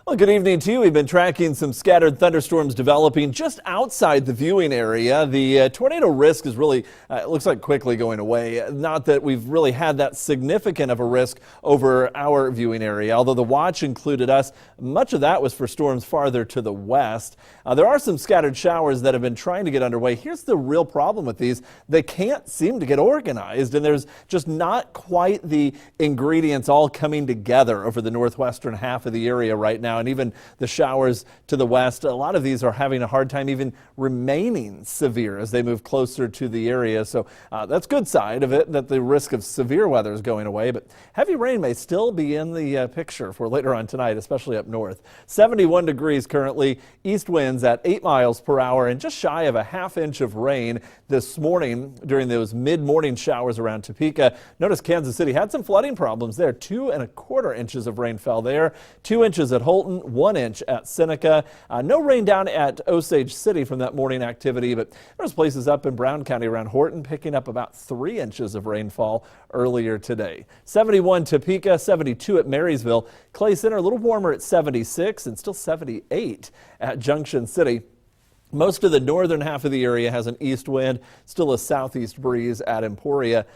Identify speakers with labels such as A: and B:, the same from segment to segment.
A: Well, good evening to you. We've been tracking some scattered thunderstorms developing just outside the viewing area. The tornado risk is really, it looks like quickly going away. Not that we've really had that significant of a risk over our viewing area, although the watch included us. Much of that was for storms farther to the west. There are some scattered showers that have been trying to get underway. Here's the real problem with these. They can't seem to get organized, and there's just not quite the ingredients all coming together over the northwestern half of the area right now. And even the showers to the west, a lot of these are having a hard time even remaining severe as they move closer to the area. So that's good side of it, that the risk of severe weather is going away. But heavy rain may still be in the picture for later on tonight, especially up north. 71 degrees currently, east winds at 8 miles per hour, and just shy of a ½ inch of rain this morning during those mid-morning showers around Topeka. Notice Kansas City had some flooding problems there. 2¼ inches of rain fell there, 2 inches at Holton, 1 inch at Seneca. No rain down at Osage City from that morning activity, but there's places up in Brown County around Horton picking up about 3 inches of rainfall earlier today. 71 Topeka, 72 at Marysville. Clay Center a little warmer at 76 and still 78 at Junction City. Most of the northern half of the area has an east wind, still a southeast breeze at Emporia.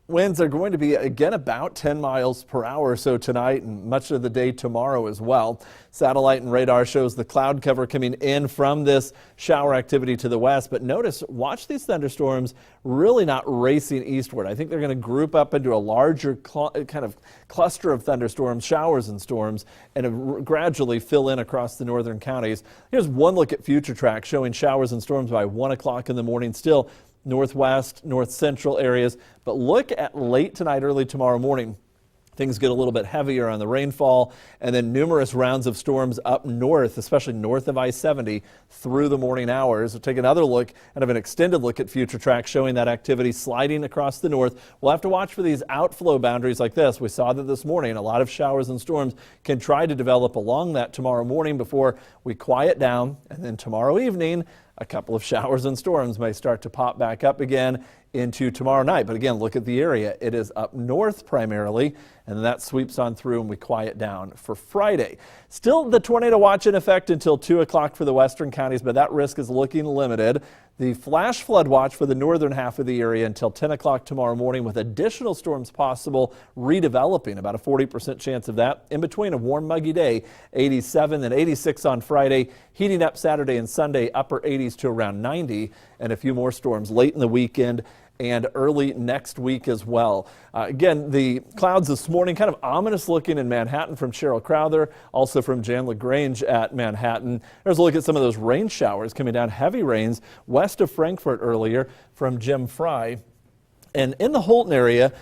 A: Winds are going to be again about 10 miles per hour or so tonight and much of the day tomorrow as well. Satellite and radar shows the cloud cover coming in from this shower activity to the west. But notice, watch these thunderstorms really not racing eastward. I think they're going to group up into a larger kind of cluster of thunderstorms, showers and storms, and gradually fill in across the northern counties. Here's one look at future track showing showers and storms by 1 o'clock in the morning. Still northwest, north central areas. But look at late tonight, early tomorrow morning. Things get a little bit heavier on the rainfall, and then numerous rounds of storms up north, especially north of I-70 through the morning hours. We'll take another look, kind of an extended look at future track showing that activity sliding across the north. We'll have to watch for these outflow boundaries like this. We saw that this morning. A lot of showers and storms can try to develop along that tomorrow morning before we quiet down, and then tomorrow evening a couple of showers and storms may start to pop back up again into tomorrow night. But again, look at the area. It is up north primarily, and that sweeps on through and we quiet down for Friday. Still the tornado watch in effect until 2 o'clock for the western counties, but that risk is looking limited. The flash flood watch for the northern half of the area until 10 o'clock tomorrow morning, with additional storms possible redeveloping, about a 40% chance of that. In between a warm, muggy day, 87 and 86 on Friday, heating up Saturday and Sunday, upper 80s to around 90, and a few more storms late in the weekend and early next week as well. Again, the clouds this morning kind of ominous looking in Manhattan from Cheryl Crowther, also from Jan LaGrange at Manhattan. There's a look at some of those rain showers coming down, heavy rains west of Frankfort earlier from Jim Fry. And in the Holton area,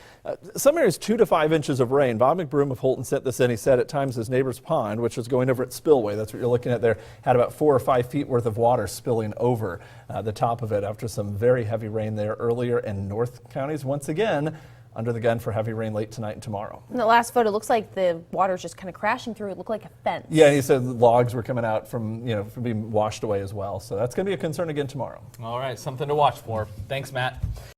A: some areas 2 to 5 inches of rain. Bob McBroom of Holton sent this in. He said at times his neighbor's pond, which was going over its spillway, that's what you're looking at there, had about 4 or 5 feet worth of water spilling over the top of it after some very heavy rain there earlier in north counties. Once again, under the gun for heavy rain late tonight and tomorrow.
B: In the last photo, it looks like the water's just kind of crashing through. It looked like a fence.
A: Yeah, and he said logs were coming out from being washed away as well. So that's going to be a concern again tomorrow.
C: All right, something to watch for. Thanks, Matt.